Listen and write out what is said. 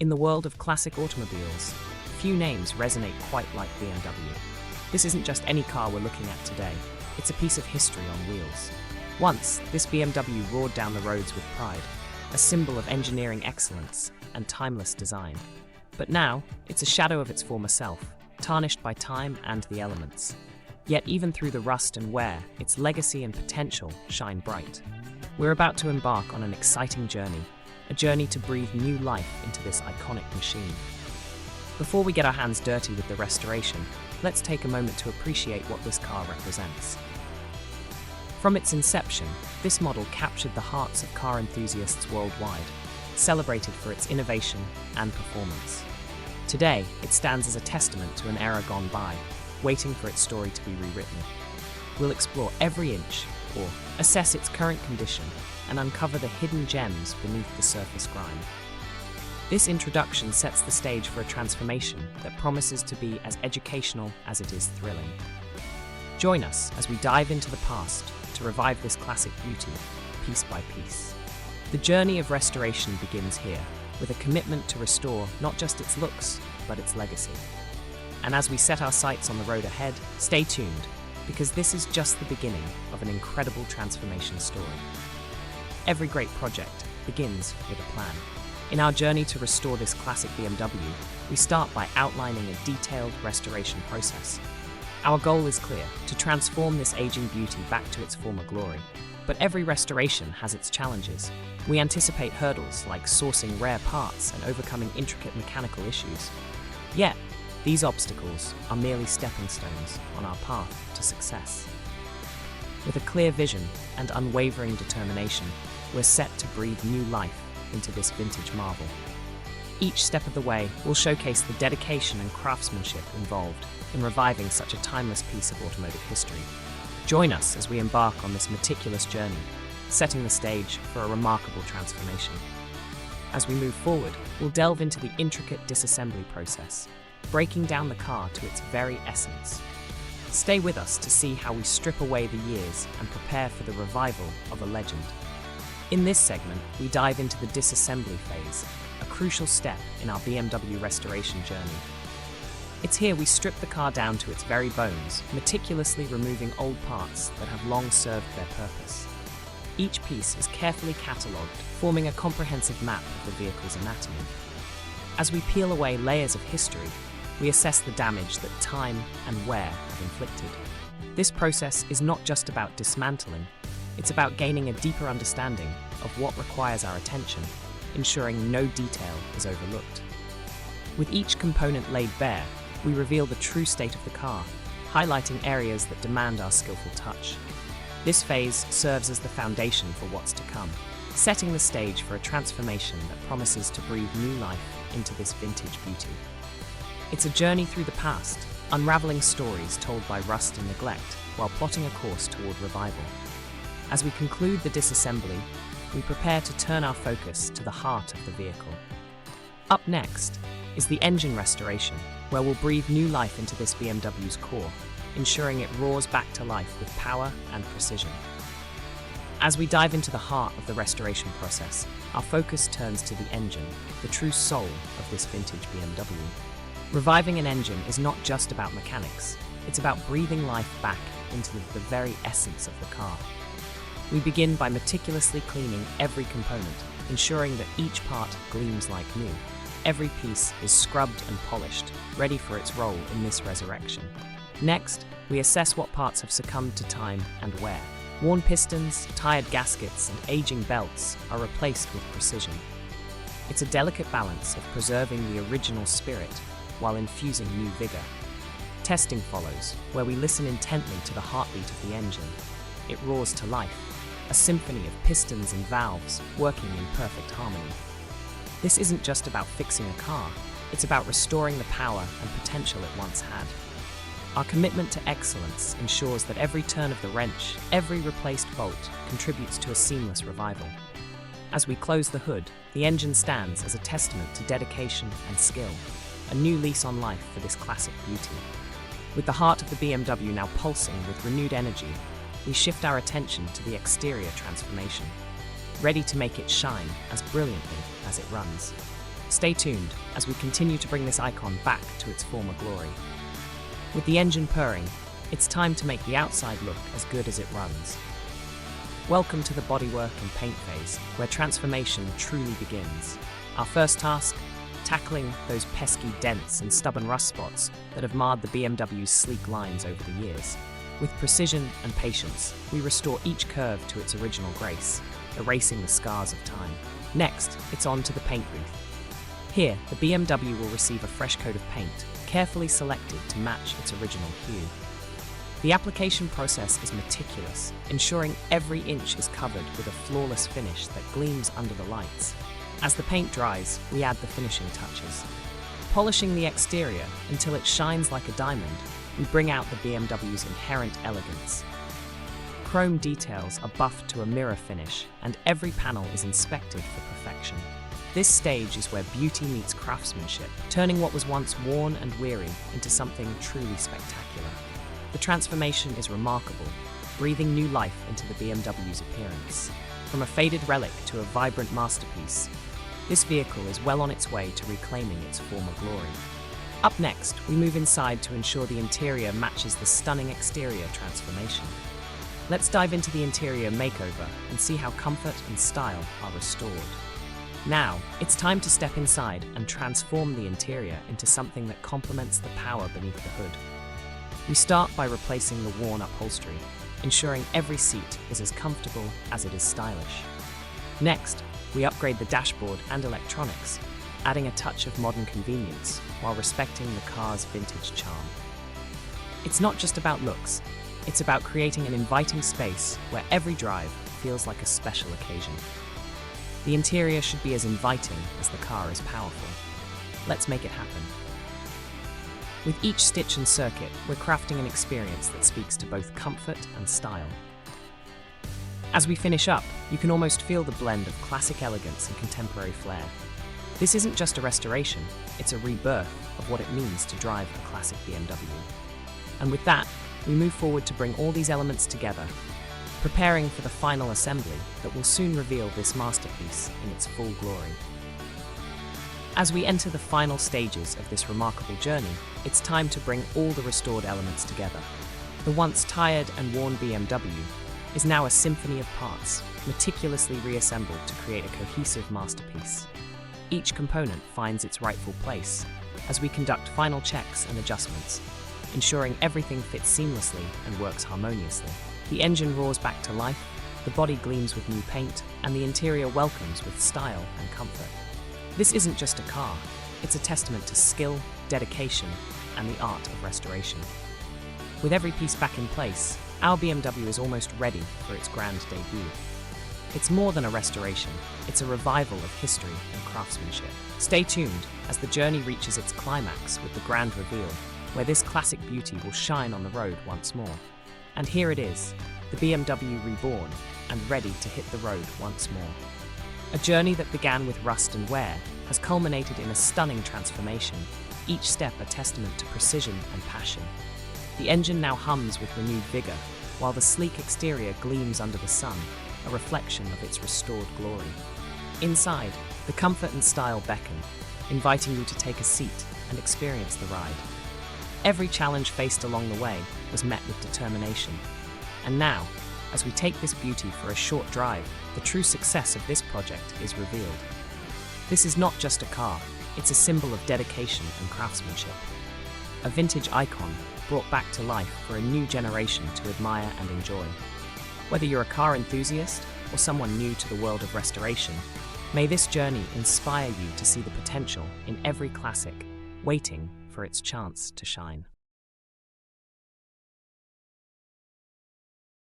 In the world of classic automobiles, few names resonate quite like BMW. This isn't just any car we're looking at today, it's a piece of history on wheels. Once, this BMW roared down the roads with pride, a symbol of engineering excellence and timeless design. But now, it's a shadow of its former self, tarnished by time and the elements. Yet even through the rust and wear, its legacy and potential shine bright. We're about to embark on an exciting journey, a journey to breathe new life into this iconic machine. Before we get our hands dirty with the restoration, let's take a moment to appreciate what this car represents. From its inception, this model captured the hearts of car enthusiasts worldwide, celebrated for its innovation and performance. Today, it stands as a testament to an era gone by, waiting for its story to be rewritten. We'll explore every inch, or assess its current condition, and uncover the hidden gems beneath the surface grime. This introduction sets the stage for a transformation that promises to be as educational as it is thrilling. Join us as we dive into the past to revive this classic beauty, piece by piece. The journey of restoration begins here, with a commitment to restore not just its looks, but its legacy. And as we set our sights on the road ahead, stay tuned, because this is just the beginning of an incredible transformation story. Every great project begins with a plan. In our journey to restore this classic BMW, we start by outlining a detailed restoration process. Our goal is clear: to transform this aging beauty back to its former glory. But every restoration has its challenges. We anticipate hurdles like sourcing rare parts and overcoming intricate mechanical issues. Yet, these obstacles are merely stepping stones on our path to success. With a clear vision and unwavering determination, we're set to breathe new life into this vintage marvel. Each step of the way will showcase the dedication and craftsmanship involved in reviving such a timeless piece of automotive history. Join us as we embark on this meticulous journey, setting the stage for a remarkable transformation. As we move forward, we'll delve into the intricate disassembly process, breaking down the car to its very essence. Stay with us to see how we strip away the years and prepare for the revival of a legend. In this segment, we dive into the disassembly phase, a crucial step in our BMW restoration journey. It's here we strip the car down to its very bones, meticulously removing old parts that have long served their purpose. Each piece is carefully catalogued, forming a comprehensive map of the vehicle's anatomy. As we peel away layers of history, we assess the damage that time and wear have inflicted. This process is not just about dismantling, it's about gaining a deeper understanding of what requires our attention, ensuring no detail is overlooked. With each component laid bare, we reveal the true state of the car, highlighting areas that demand our skillful touch. This phase serves as the foundation for what's to come, setting the stage for a transformation that promises to breathe new life into this vintage beauty. It's a journey through the past, unraveling stories told by rust and neglect, while plotting a course toward revival. As we conclude the disassembly, we prepare to turn our focus to the heart of the vehicle. Up next is the engine restoration, where we'll breathe new life into this BMW's core, ensuring it roars back to life with power and precision. As we dive into the heart of the restoration process, our focus turns to the engine, the true soul of this vintage BMW. Reviving an engine is not just about mechanics, it's about breathing life back into the very essence of the car. We begin by meticulously cleaning every component, ensuring that each part gleams like new. Every piece is scrubbed and polished, ready for its role in this resurrection. Next, we assess what parts have succumbed to time and wear. Worn pistons, tired gaskets, and aging belts are replaced with precision. It's a delicate balance of preserving the original spirit while infusing new vigor. Testing follows, where we listen intently to the heartbeat of the engine. It roars to life, a symphony of pistons and valves working in perfect harmony. This isn't just about fixing a car, it's about restoring the power and potential it once had. Our commitment to excellence ensures that every turn of the wrench, every replaced bolt, contributes to a seamless revival. As we close the hood, the engine stands as a testament to dedication and skill, a new lease on life for this classic beauty. With the heart of the BMW now pulsing with renewed energy, we shift our attention to the exterior transformation, ready to make it shine as brilliantly as it runs. Stay tuned as we continue to bring this icon back to its former glory. With the engine purring, it's time to make the outside look as good as it runs. Welcome to the bodywork and paint phase, where transformation truly begins. Our first task, tackling those pesky dents and stubborn rust spots that have marred the BMW's sleek lines over the years. With precision and patience, we restore each curve to its original grace, erasing the scars of time. Next, it's on to the paint booth. Here, the BMW will receive a fresh coat of paint, carefully selected to match its original hue. The application process is meticulous, ensuring every inch is covered with a flawless finish that gleams under the lights. As the paint dries, we add the finishing touches. Polishing the exterior until it shines like a diamond, we bring out the BMW's inherent elegance. Chrome details are buffed to a mirror finish, and every panel is inspected for perfection. This stage is where beauty meets craftsmanship, turning what was once worn and weary into something truly spectacular. The transformation is remarkable, breathing new life into the BMW's appearance. From a faded relic to a vibrant masterpiece, this vehicle is well on its way to reclaiming its former glory. Up next, we move inside to ensure the interior matches the stunning exterior transformation. Let's dive into the interior makeover and see how comfort and style are restored. Now, it's time to step inside and transform the interior into something that complements the power beneath the hood. We start by replacing the worn upholstery, ensuring every seat is as comfortable as it is stylish. Next, we upgrade the dashboard and electronics, adding a touch of modern convenience while respecting the car's vintage charm. It's not just about looks, it's about creating an inviting space where every drive feels like a special occasion. The interior should be as inviting as the car is powerful. Let's make it happen. With each stitch and circuit, we're crafting an experience that speaks to both comfort and style. As we finish up, you can almost feel the blend of classic elegance and contemporary flair. This isn't just a restoration, it's a rebirth of what it means to drive a classic BMW. And with that, we move forward to bring all these elements together, preparing for the final assembly that will soon reveal this masterpiece in its full glory. As we enter the final stages of this remarkable journey, it's time to bring all the restored elements together. The once tired and worn BMW is now a symphony of parts, meticulously reassembled to create a cohesive masterpiece. Each component finds its rightful place as we conduct final checks and adjustments, ensuring everything fits seamlessly and works harmoniously. The engine roars back to life, the body gleams with new paint, and the interior welcomes with style and comfort. This isn't just a car, it's a testament to skill, dedication, and the art of restoration. With every piece back in place, our BMW is almost ready for its grand debut. It's more than a restoration, it's a revival of history and craftsmanship. Stay tuned as the journey reaches its climax with the grand reveal, where this classic beauty will shine on the road once more. And here it is, the BMW reborn and ready to hit the road once more. A journey that began with rust and wear has culminated in a stunning transformation, each step a testament to precision and passion. The engine now hums with renewed vigor, while the sleek exterior gleams under the sun, a reflection of its restored glory. Inside, the comfort and style beckon, inviting you to take a seat and experience the ride. Every challenge faced along the way was met with determination. And now, as we take this beauty for a short drive, the true success of this project is revealed. This is not just a car, it's a symbol of dedication and craftsmanship. A vintage icon brought back to life for a new generation to admire and enjoy. Whether you're a car enthusiast or someone new to the world of restoration, may this journey inspire you to see the potential in every classic, waiting for its chance to shine.